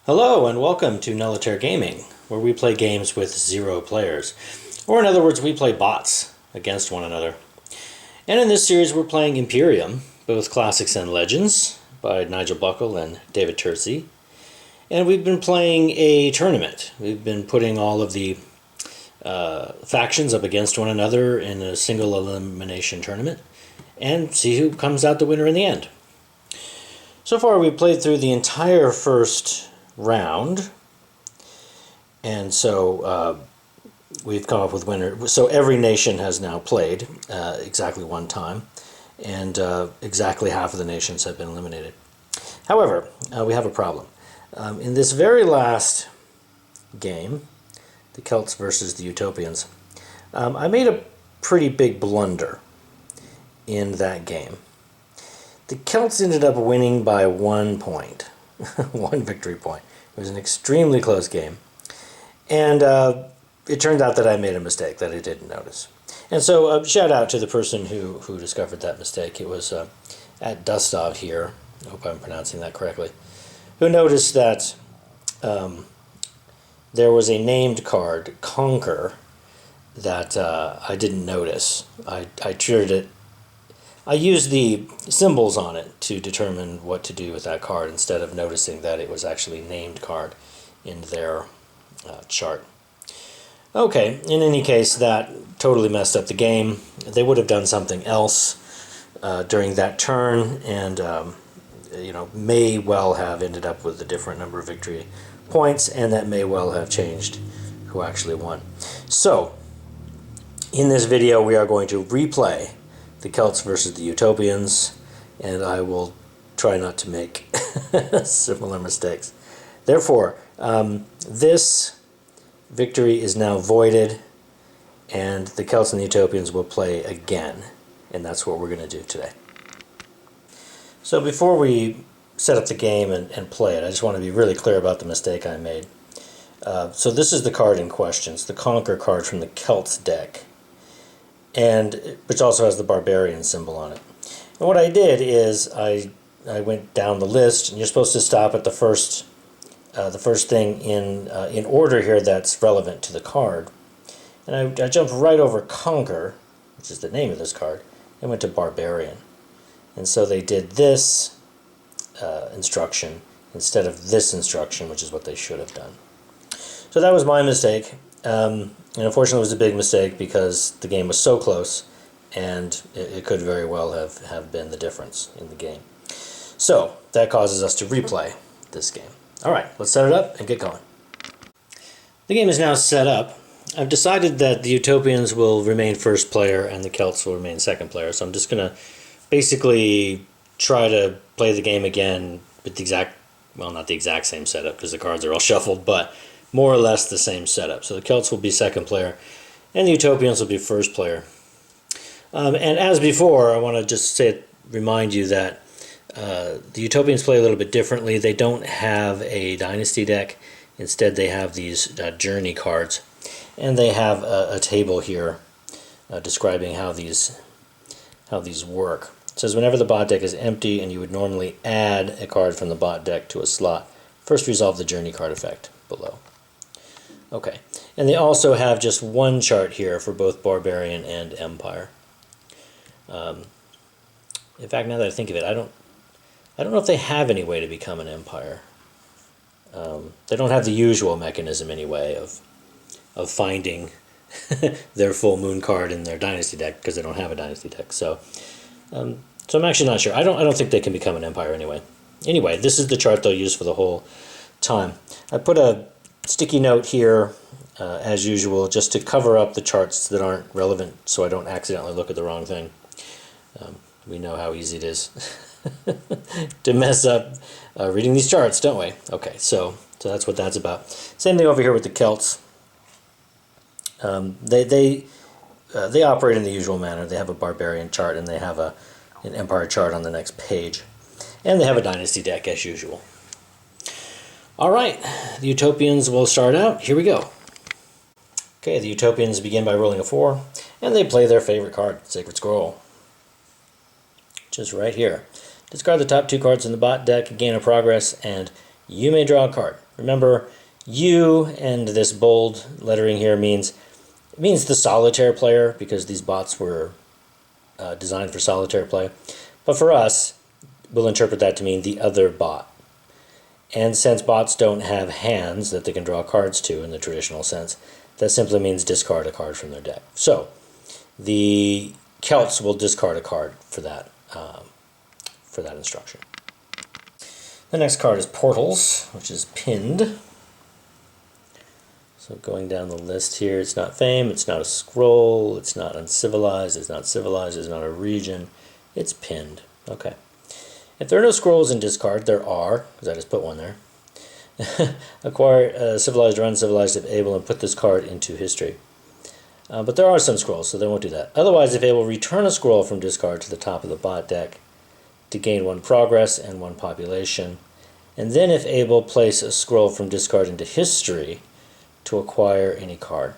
Hello and welcome to Nullitaire Gaming, where we play games with 0 players. Or in other words, we play bots against one another. And in this series we're playing Imperium, both Classics and Legends, by Nigel Buckle and David Terzi. And we've been playing a tournament. We've been putting all of the factions up against one another in a single elimination tournament, and see who comes out the winner in the end. So far we've played through the entire first round, and so we've come up with winner. So every nation has now played exactly one time, and exactly half of the nations have been eliminated. However, we have a problem. In this very last game, the Celts versus the Utopians, I made a pretty big blunder in that game. The Celts ended up winning by 1 point. 1 victory point. It was an extremely close game. And it turned out that I made a mistake that I didn't notice. And so shout out to the person who discovered that mistake. It was at Dustov here, I hope I'm pronouncing that correctly, who noticed that there was a named card, Conquer, that I didn't notice. I treated it. I used the symbols on it to determine what to do with that card instead of noticing that it was actually a named card in their chart. Okay, in any case, that totally messed up the game. They would have done something else during that turn, and may well have ended up with a different number of victory points, and that may well have changed who actually won. So, in this video, we are going to replay the Celts versus the Utopians, and I will try not to make similar mistakes. Therefore, this victory is now voided, and the Celts and the Utopians will play again, and that's what we're going to do today. So before we set up the game and play it, I just want to be really clear about the mistake I made. So this is the card in question. It's the Conquer card from the Celts deck, and which also has the barbarian symbol on it. And what I did is I went down the list, and you're supposed to stop at the first thing in order here that's relevant to the card. And I jumped right over Conquer, which is the name of this card, and went to Barbarian. And so they did this instruction instead of this instruction, which is what they should have done. So that was my mistake. And unfortunately, it was a big mistake because the game was so close, and it could very well have been the difference in the game. So that causes us to replay this game. All right, let's set it up and get going. The game is now set up. I've decided that the Utopians will remain first player and the Celts will remain second player. So I'm just going to basically try to play the game again with the exact, well, not the exact same setup because the cards are all shuffled, but more or less the same setup. So the Celts will be second player, and the Utopians will be first player. And as before, I want to just remind you that the Utopians play a little bit differently. They don't have a Dynasty deck. Instead, they have these Journey cards, and they have a table here describing how these work. It says whenever the bot deck is empty and you would normally add a card from the bot deck to a slot, first resolve the Journey card effect below. Okay, and they also have just one chart here for both Barbarian and Empire. In fact, now that I think of it, I don't know if they have any way to become an Empire. They don't have the usual mechanism anyway of finding their full moon card in their Dynasty deck because they don't have a Dynasty deck. So I'm actually not sure. I don't think they can become an Empire anyway. Anyway, this is the chart they'll use for the whole time. I put a sticky note here, as usual, just to cover up the charts that aren't relevant so I don't accidentally look at the wrong thing. We know how easy it is to mess up reading these charts, don't we? Okay, so that's what that's about. Same thing over here with the Celts. They operate in the usual manner. They have a Barbarian chart, and they have an Empire chart on the next page. And they have a Dynasty deck, as usual. All right, the Utopians will start out. Here we go. Okay, the Utopians begin by rolling a 4, and they play their favorite card, Sacred Scroll, which is right here. Discard the top 2 cards in the bot deck, gain a progress, and you may draw a card. Remember, you and this bold lettering here means the solitaire player, because these bots were designed for solitaire play. But for us, we'll interpret that to mean the other bot. And since bots don't have hands that they can draw cards to in the traditional sense, that simply means discard a card from their deck. So the Celts will discard a card for that instruction. The next card is Portals, which is pinned. So going down the list here, it's not fame, it's not a scroll, it's not uncivilized, it's not civilized, it's not a region, it's pinned. Okay. If there are no scrolls in discard, there are, because I just put one there. Acquire civilized or uncivilized if able and put this card into history. But there are some scrolls, so they won't do that. Otherwise, if able, return a scroll from discard to the top of the bot deck to gain 1 progress and 1 population. And then, if able, place a scroll from discard into history to acquire any card.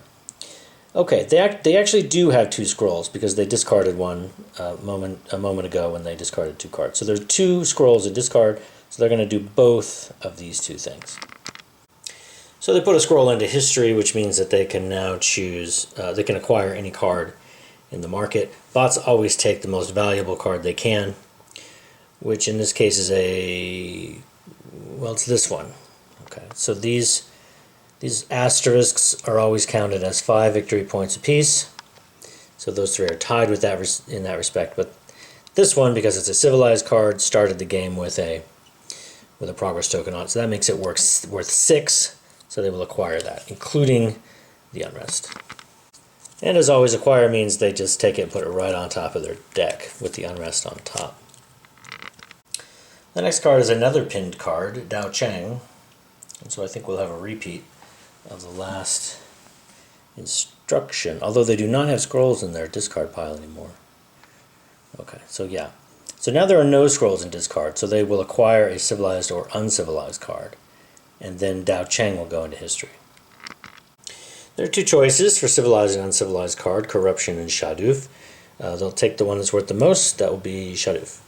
Okay, they actually do have 2 scrolls because they discarded one a moment ago when they discarded 2 cards. So there's 2 scrolls in discard, so they're going to do both of these 2 things. So they put a scroll into history, which means that they can now choose, they can acquire any card in the market. Bots always take the most valuable card they can, which in this case is it's this one. Okay, so these asterisks are always counted as 5 victory points apiece. So those 3 are tied with that in that respect. But this one, because it's a civilized card, started the game with a progress token on it. So that makes it worth 6. So they will acquire that, including the unrest. And as always, acquire means they just take it and put it right on top of their deck with the unrest on top. The next card is another pinned card, Dao Chang. And so I think we'll have a repeat of the last instruction, although they do not have scrolls in their discard pile anymore. Okay, so yeah. So now there are no scrolls in discard, so they will acquire a civilized or uncivilized card. And then Dao Chang will go into history. There are 2 choices for civilized and uncivilized card, Corruption and Shaduf. They'll take the one that's worth the most, that will be Shaduf.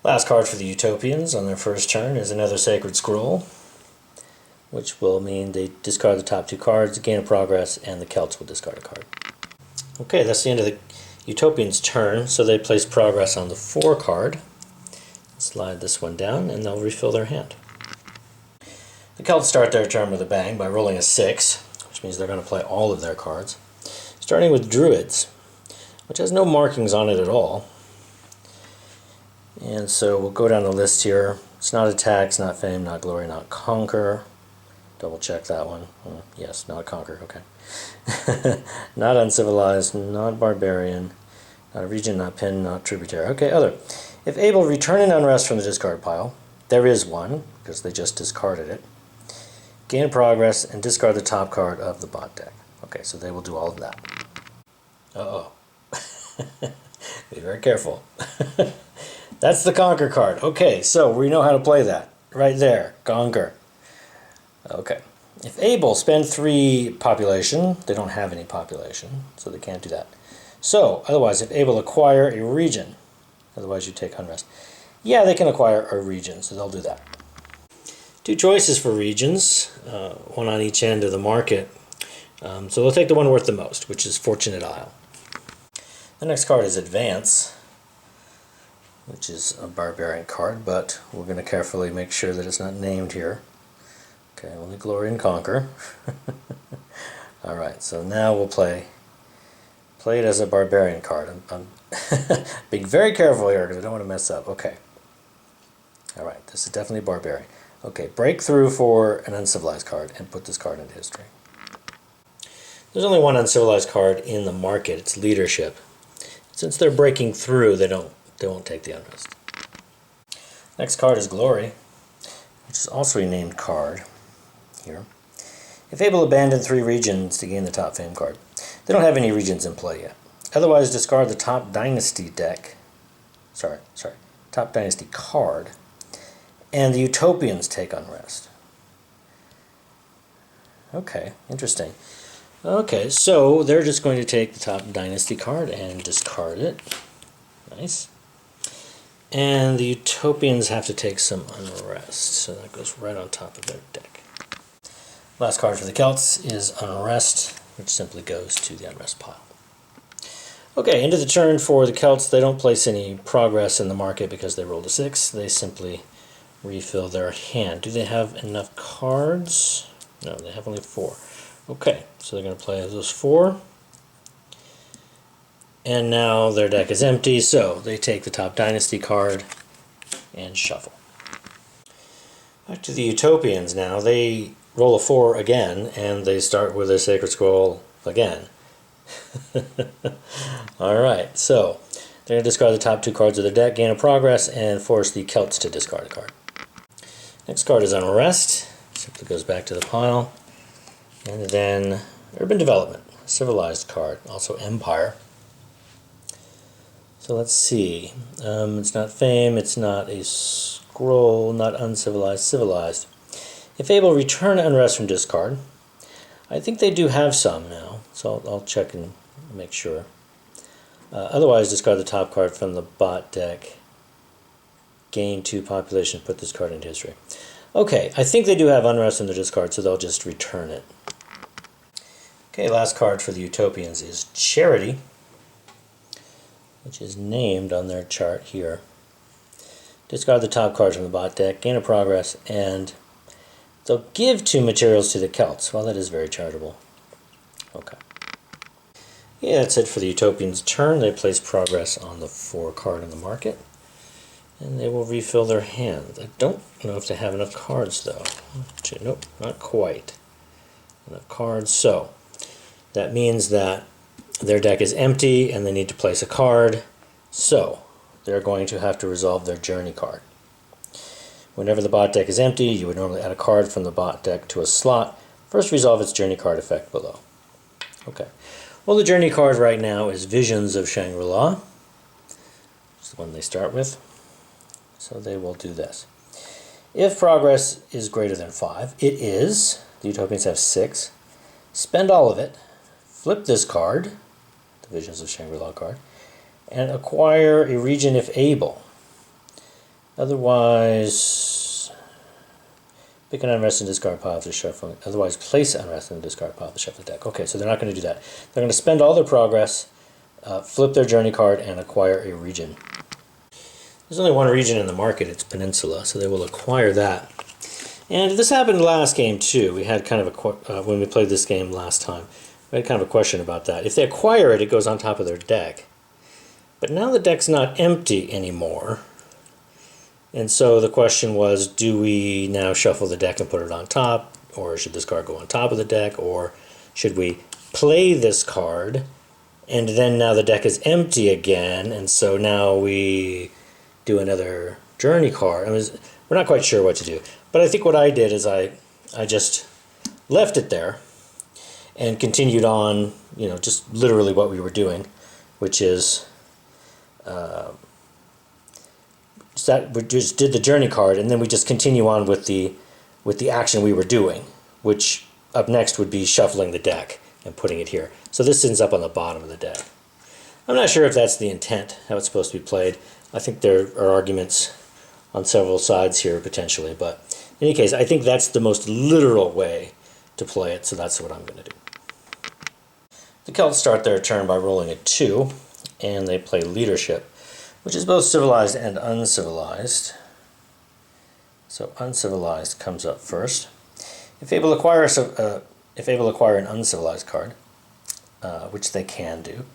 Last card for the Utopians on their first turn is another Sacred Scroll, which will mean they discard the top 2 cards, gain a progress, and the Celts will discard a card. Okay, that's the end of the Utopians' turn, so they place progress on the 4 card. Slide this one down, and they'll refill their hand. The Celts start their turn with a bang by rolling a 6, which means they're going to play all of their cards. Starting with Druids, which has no markings on it at all. And so we'll go down the list here. It's not attack, it's not fame, not glory, not conquer. Double check that one. Yes, not conquer, okay. Not uncivilized, not barbarian, not a region, not pin, not tributary. Okay, other. If able, return an unrest from the discard pile. There is one, because they just discarded it. Gain progress and discard the top card of the bot deck. Okay, so they will do all of that. Uh-oh. Be very careful. That's the conquer card. Okay, so we know how to play that. Right there, conquer. Okay. If able, spend 3 population. They don't have any population, so they can't do that. So, otherwise, if able, acquire a region. Otherwise, you take unrest. Yeah, they can acquire a region, so they'll do that. 2 choices for regions, one on each end of the market. So they'll take the one worth the most, which is Fortunate Isle. The next card is Advance, which is a barbarian card, but we're going to carefully make sure that it's not named here. Okay, only Glory and Conquer. Alright, so now we'll play it as a barbarian card. I'm being very careful here because I don't want to mess up. Okay. Alright, this is definitely barbarian. Okay, break through for an uncivilized card and put this card into history. There's only one uncivilized card in the market. It's Leadership. Since they're breaking through, they won't take the unrest. Next card is Glory, which is also a named card here. If able, abandon 3 regions to gain the top fame card. They don't have any regions in play yet. Otherwise, discard the top dynasty deck. Top dynasty card. And the Utopians take unrest. Okay, interesting. Okay, so they're just going to take the top dynasty card and discard it. Nice. And the Utopians have to take some Unrest, so that goes right on top of their deck. Last card for the Celts is Unrest, which simply goes to the Unrest pile. Okay, into the turn for the Celts. They don't place any progress in the market because they rolled a 6. They simply refill their hand. Do they have enough cards? No, they have only 4. Okay, so they're going to play those 4. And now their deck is empty, so they take the top Dynasty card and shuffle. Back to the Utopians now. They roll a 4 again, and they start with a Sacred Scroll again. Alright, so they're going to discard the top 2 cards of their deck, gain a progress, and force the Celts to discard a card. Next card is Unrest. Simply goes back to the pile. And then Urban Development, Civilized card, also Empire. So let's see. It's not Fame, it's not a Scroll, not Uncivilized, Civilized. If able, return Unrest from discard. I think they do have some now, so I'll check and make sure. Otherwise, discard the top card from the bot deck. Gain 2 population, put this card into history. Okay, I think they do have Unrest in their discard, so they'll just return it. Okay, last card for the Utopians is Charity, which is named on their chart here. Discard the top card from the bot deck, gain a progress, and they'll give 2 materials to the Celts. Well, that is very charitable. Okay. Yeah, that's it for the Utopians' turn. They place progress on the 4 card in the market. And they will refill their hand. I don't know if they have enough cards, though. Nope, not quite enough cards. So that means that their deck is empty and they need to place a card. So they're going to have to resolve their Journey card. Whenever the bot deck is empty, you would normally add a card from the bot deck to a slot. First, resolve its Journey card effect below. Okay. Well, the Journey card right now is Visions of Shangri-La. It's the one they start with. So they will do this. If progress is greater than 5, it is. The Utopians have 6. Spend all of it. Flip this card, the Visions of Shangri-La card, and acquire a region if able. Otherwise, pick an Unrest and discard pile after shuffling. Otherwise, place Unrest and discard pile after shuffling the deck. Okay, so they're not going to do that. They're going to spend all their progress, flip their Journey card, and acquire a region. There's only one region in the market, it's Peninsula, so they will acquire that. And this happened last game too. We had kind of a, when we played this game last time, we had kind of a question about that. If they acquire it, it goes on top of their deck. But now the deck's not empty anymore. And so the question was, do we now shuffle the deck and put it on top? Or should this card go on top of the deck? Or should we play this card, and then now the deck is empty again, and so now we do another Journey card? We're not quite sure what to do. But I think what I did is I just left it there and continued on, just literally what we were doing, which is that we just did the Journey card, and then we just continue on with the action we were doing, which up next would be shuffling the deck and putting it here. So this ends up on the bottom of the deck. I'm not sure if that's the intent, how it's supposed to be played. I think there are arguments on several sides here potentially, but in any case, I think that's the most literal way to play it, so that's what I'm going to do. The Celts start their turn by rolling a 2, and they play Leadership, which is both civilized and uncivilized. So uncivilized comes up first. If able, acquire an uncivilized card, which they can do.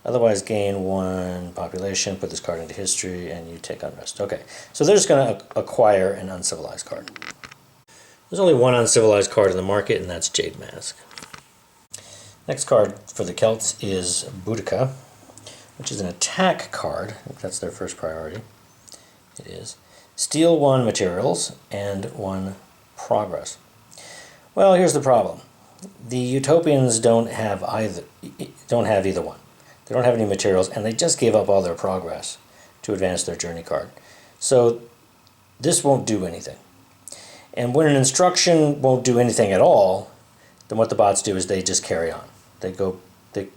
Otherwise, gain 1 population, put this card into history, and you take Unrest. Okay, so they're just going to acquire an uncivilized card. There's only one uncivilized card in the market, and that's Jade Mask. Next card for the Celts is Boudica, which is an attack card. I think that's their first priority. It is. Steal 1 materials and 1 progress. Well, here's the problem. The Utopians don't have either one. They don't have any materials, and they just gave up all their progress to advance their Journey card. So this won't do anything. And when an instruction won't do anything at all, then what the bots do is they just carry on. They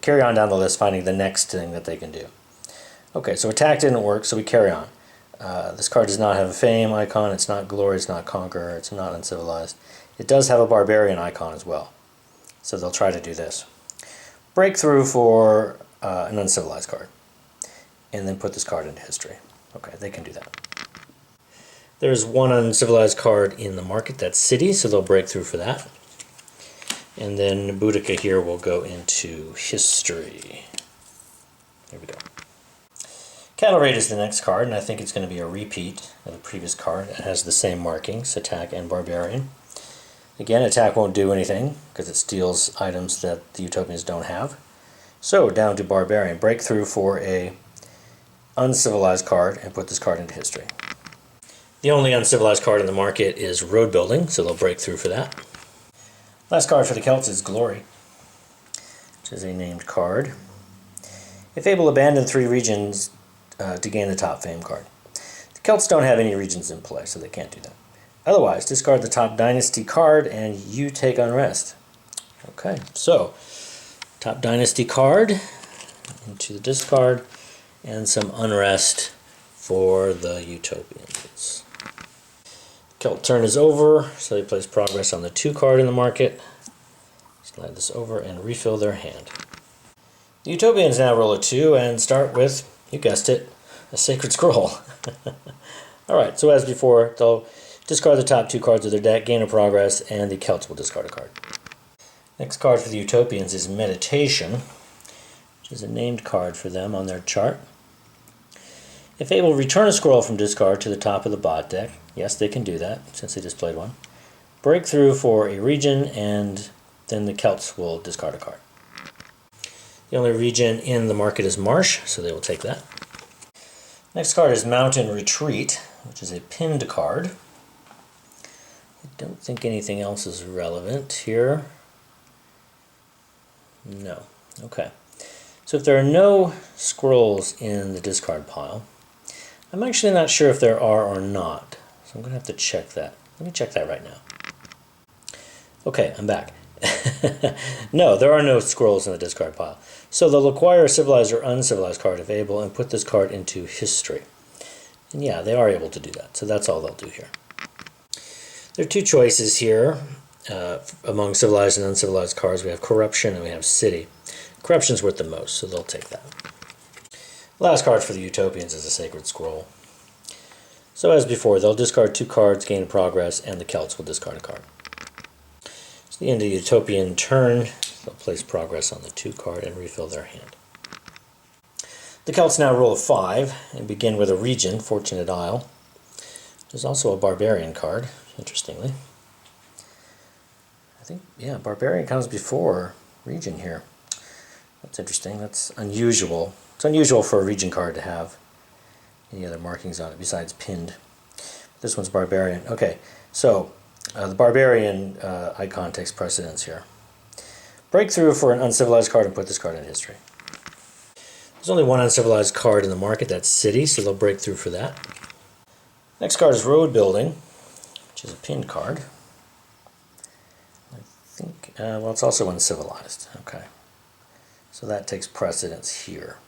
carry on down the list, finding the next thing that they can do. Okay, so attack didn't work, so we carry on. This card does not have a fame icon, it's not glory, it's not conqueror, it's not uncivilized. It does have a barbarian icon as well. So they'll try to do this. Breakthrough for an uncivilized card. And then put this card into history. Okay, they can do that. There's one uncivilized card in the market, that's City, so they'll break through for that. And then Boudica here will go into history. There we go. Cattle Raid is the next card, and I think it's going to be a repeat of the previous card. It has the same markings, attack and barbarian. Again, attack won't do anything because it steals items that the Utopians don't have. So down to barbarian. Breakthrough for a uncivilized card and put this card into history. The only uncivilized card in the market is road building, so they'll break through for that. Last card for the Celts is Glory, which is a named card. If able, abandon 3 regions to gain the top fame card. The Celts don't have any regions in play, so they can't do that. Otherwise, discard the top dynasty card and you take unrest. Okay, so top dynasty card into the discard and some unrest for the Utopians. Celt turn is over, so they place progress on the 2 card in the market. Slide this over and refill their hand. The Utopians now roll a 2 and start with, you guessed it, a Sacred Scroll. Alright, so as before, they'll discard the top 2 cards of their deck, gain a progress, and the Celts will discard a card. Next card for the Utopians is Meditation, which is a named card for them on their chart. If able, return a scroll from discard to the top of the bot deck. Yes, they can do that, since they just played one. Breakthrough for a region, and then the Celts will discard a card. The only region in the market is Marsh, so they will take that. Next card is Mountain Retreat, which is a pinned card. I don't think anything else is relevant here. No. Okay. So if there are no scrolls in the discard pile, I'm actually not sure if there are or not. So I'm going to have to check that. Let me check that right now. Okay, I'm back. No, there are no scrolls in the discard pile. So they'll acquire a civilized or uncivilized card if able and put this card into history. And yeah, they are able to do that. So that's all they'll do here. There are 2 choices here among civilized and uncivilized cards. We have Corruption and we have City. Corruption's worth the most, so they'll take that. Last card for the Utopians is a Sacred Scroll. So as before, they'll discard 2 cards, gain progress, and the Celts will discard a card. It's the end of the Utopian turn. They'll place progress on the 2 card and refill their hand. The Celts now roll a 5 and begin with a region, Fortunate Isle. There's also a barbarian card, interestingly. I think, yeah, barbarian comes before region here. That's interesting. That's unusual. It's unusual for a region card to have any other markings on it besides pinned. This one's barbarian. Okay, so the barbarian icon takes precedence here. Breakthrough for an uncivilized card and put this card in history. There's only one uncivilized card in the market, that's City, so they'll break through for that. Next card is Road Building, which is a pinned card. I think, well, it's also uncivilized. Okay, so that takes precedence here.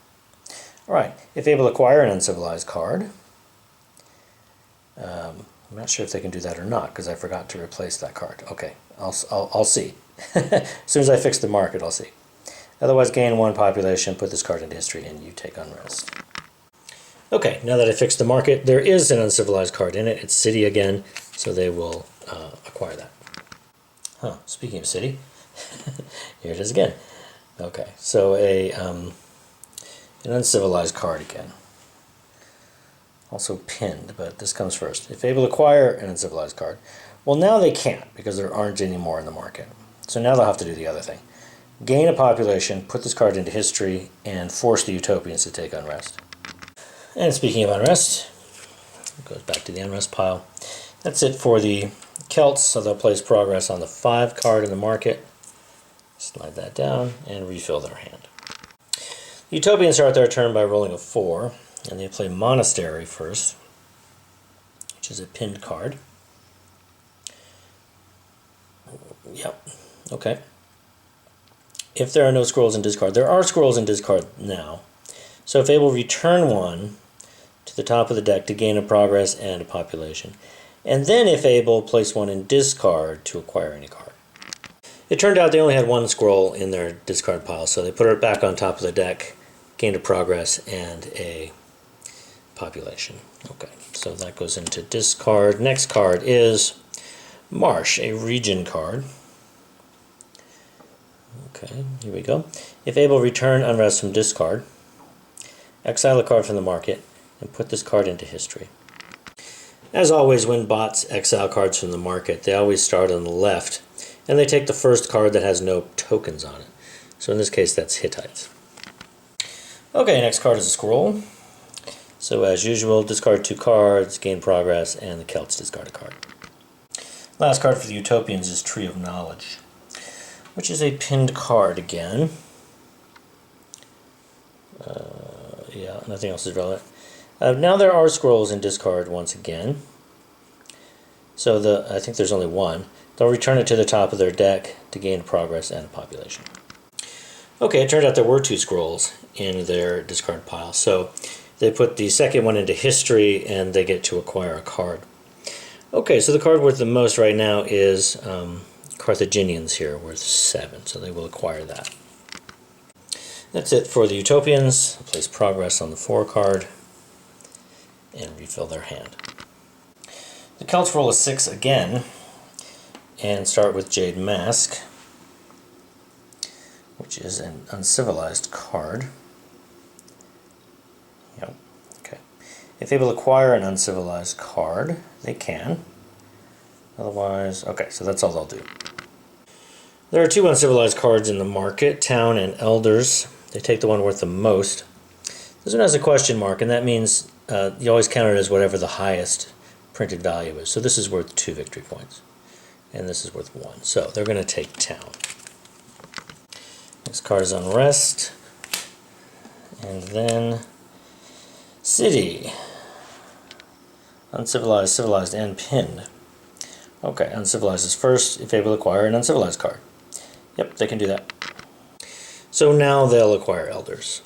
All right, if able, acquire an uncivilized card. I'm not sure if they can do that or not because I forgot to replace that card. Okay, I'll see. As soon as I fix the market, I'll see. Otherwise, gain 1 population, put this card into history, and you take unrest. Okay, now that I fixed the market, there is an uncivilized card in it. It's City again, so they will acquire that. Huh, speaking of City, here it is again. Okay, so an uncivilized card again. Also pinned, but this comes first. If able to acquire an uncivilized card, well, now they can't because there aren't any more in the market. So now they'll have to do the other thing. Gain a population, put this card into history, and force the Utopians to take unrest. And speaking of unrest, it goes back to the unrest pile. That's it for the Celts, so they'll place progress on the 5 card in the market. Slide that down and refill their hand. The Utopians start their turn by rolling a 4, and they play Monastery first, which is a pinned card. Yep, okay. If there are no scrolls in discard, there are scrolls in discard now. So if able, return 1 to the top of the deck to gain a progress and a population. And then, if able, place one in discard to acquire any card. It turned out they only had one scroll in their discard pile, so they put it back on top of the deck, gained a progress and a population. Okay, so that goes into discard. Next card is Marsh, a region card. Okay, here we go. If able, return unrest from discard. Exile a card from the market and put this card into history. As always, when bots exile cards from the market, they always start on the left, and they take the first card that has no tokens on it. So in this case, that's Hittites. Okay, next card is a scroll. So as usual, discard 2 cards, gain progress, and the Celts discard a card. Last card for the Utopians is Tree of Knowledge, which is a pinned card again. Yeah, nothing else is relevant. Now there are scrolls in discard once again. So I think there's only one. They'll return it to the top of their deck to gain progress and a population. Okay, it turned out there were 2 scrolls in their discard pile. So they put the second one into history and they get to acquire a card. Okay, so the card worth the most right now is Carthaginians here, worth 7. So they will acquire that. That's it for the Utopians. Place progress on the 4 card and refill their hand. The Celts roll a 6 again and start with Jade Mask, which is an uncivilized card. Yep. Okay. If able to acquire an uncivilized card, they can. Otherwise, okay, so that's all they'll do. There are 2 uncivilized cards in the market, Town and Elders. They take the one worth the most. This one has a question mark, and that means you always count it as whatever the highest printed value is. So this is worth 2 victory points, and this is worth 1. So they're going to take Town. Next card is Unrest, and then City. Uncivilized, civilized, and pinned. Okay, uncivilized is first. If able to acquire an uncivilized card. Yep, they can do that. So now they'll acquire Elders.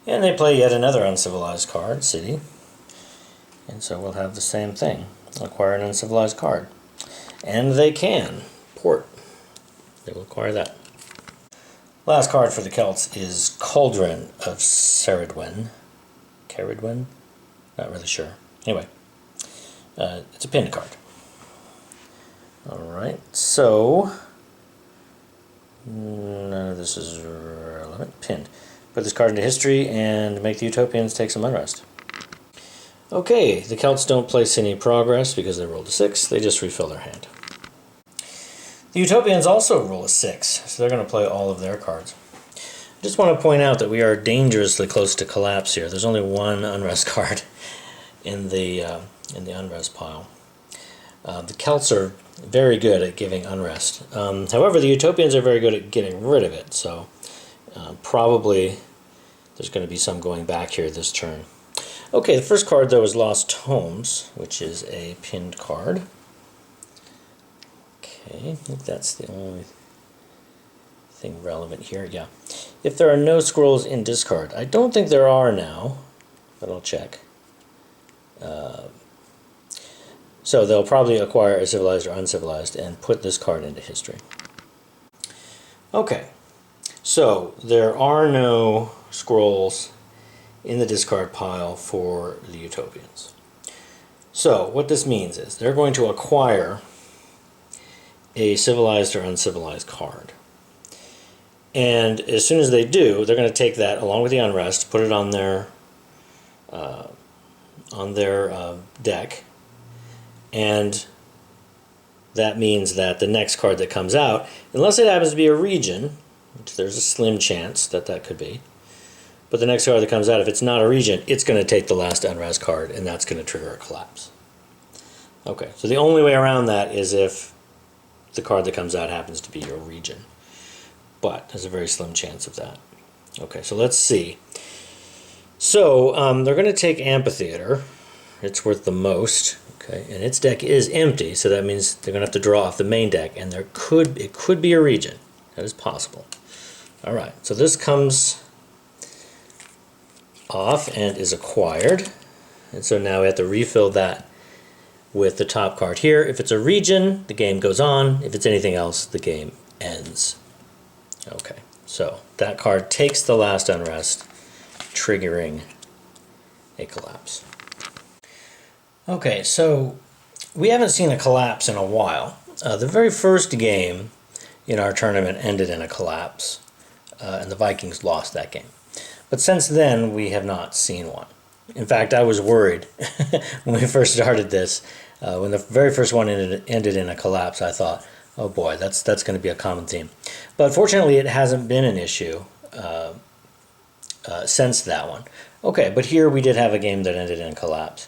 And they play yet another uncivilized card, City. And so we'll have the same thing. Acquire an uncivilized card. And they can. Port. They will acquire that. Last card for the Celts is Cauldron of Ceridwen. Ceridwen? Not really sure. Anyway, it's a pinned card. Alright, so none of this is relevant. Pinned. Put this card into history and make the Utopians take some unrest. Okay, the Celts don't place any progress because they rolled a 6. They just refill their hand. The Utopians also roll a 6, so they're going to play all of their cards. I just want to point out that we are dangerously close to collapse here. There's only one unrest card in the unrest pile. The Celts are very good at giving unrest. However, the Utopians are very good at getting rid of it, so probably there's going to be some going back here this turn. Okay, the first card, though, is Lost Homes, which is a pinned card. Okay, I think that's the only thing relevant here. Yeah. If there are no scrolls in discard, I don't think there are now, but I'll check. So they'll probably acquire a civilized or uncivilized and put this card into history. Okay, so there are no scrolls in the discard pile for the Utopians. So what this means is they're going to acquire a civilized or uncivilized card. And as soon as they do, they're going to take that along with the unrest, put it on their deck, and that means that the next card that comes out, unless it happens to be a region, which there's a slim chance that that could be, but the next card that comes out, if it's not a region, it's going to take the last unrest card, and that's going to trigger a collapse. Okay, so the only way around that is if the card that comes out happens to be your region. But there's a very slim chance of that. Okay, so let's see. So they're going to take Amphitheater. It's worth the most. Okay, and its deck is empty, so that means they're going to have to draw off the main deck, and it could be a region. That is possible. All right, so this comes off and is acquired. And so now we have to refill that with the top card here. If it's a region, the game goes on. If it's anything else, the game ends. Okay, so that card takes the last unrest, triggering a collapse. Okay, so we haven't seen a collapse in a while. The very first game in our tournament ended in a collapse, and the Vikings lost that game. But since then, we have not seen one. In fact, I was worried when we first started this. When the very first one ended in a collapse, I thought, oh boy, that's going to be a common theme. But fortunately, it hasn't been an issue since that one. Okay, but here we did have a game that ended in a collapse.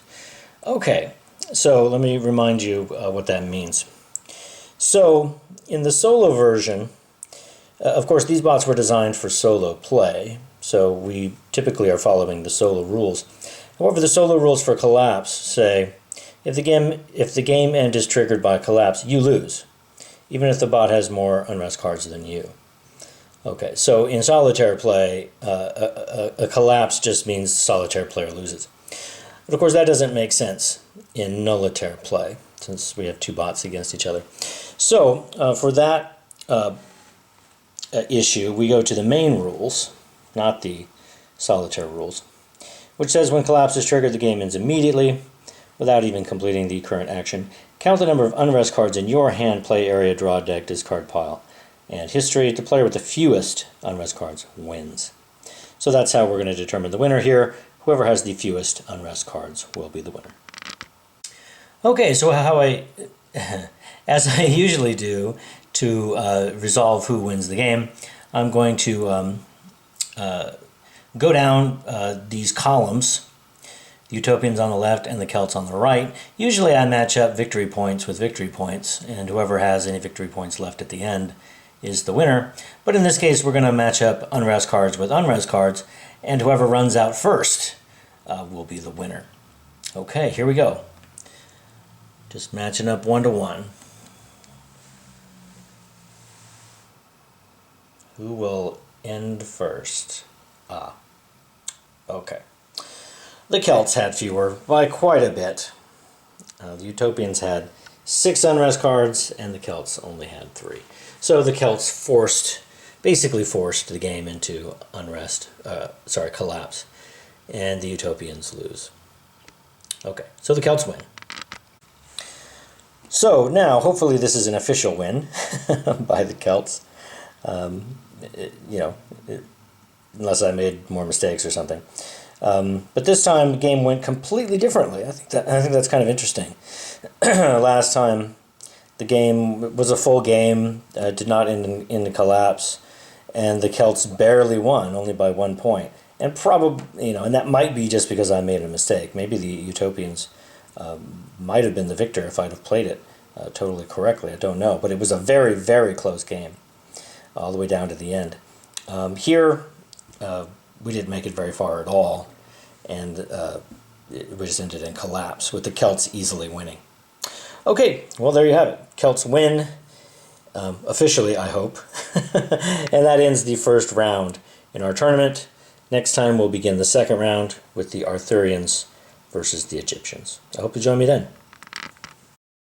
Okay, so let me remind you what that means. So in the solo version, of course, these bots were designed for solo play, so we typically are following the solo rules. However, the solo rules for collapse say, if the game end is triggered by collapse, you lose, even if the bot has more unrest cards than you. Okay, so in solitaire play, a collapse just means solitaire player loses. But of course, that doesn't make sense in Nullitaire play, since we have two bots against each other. So for that issue, we go to the main rules, not the solitaire rules, which says when collapse is triggered, the game ends immediately, without even completing the current action. Count the number of unrest cards in your hand, play area, draw deck, discard pile, and history. The player with the fewest unrest cards wins. So that's how we're going to determine the winner here. Whoever has the fewest unrest cards will be the winner. Okay, so how as I usually do to resolve who wins the game, I'm going to go down these columns, the Utopians on the left and the Celts on the right. Usually I match up victory points with victory points, and whoever has any victory points left at the end is the winner. But in this case, we're going to match up unrest cards with unrest cards, and whoever runs out first will be the winner. Okay, here we go. Just matching up 1-to-1. Who will end first? Okay. The Celts had fewer by quite a bit. The Utopians had 6 unrest cards, and the Celts only had 3. So the Celts basically forced the game into collapse, and the Utopians lose. Okay, so the Celts win. So now, hopefully this is an official win by the Celts. Unless I made more mistakes or something. But this time the game went completely differently. I think that's kind of interesting. Last time the game was a full game, did not end in a collapse, and the Celts barely won, only by 1 point. And probably, and that might be just because I made a mistake. Maybe the Utopians might have been the victor if I'd have played it totally correctly. I don't know. But it was a very, very close game, all the way down to the end. Here, we didn't make it very far at all, and we just ended in collapse, with the Celts easily winning. Okay, well, there you have it. Celts win, officially, I hope. And that ends the first round in our tournament. Next time, we'll begin the second round with the Arthurians versus the Egyptians. I hope you join me then.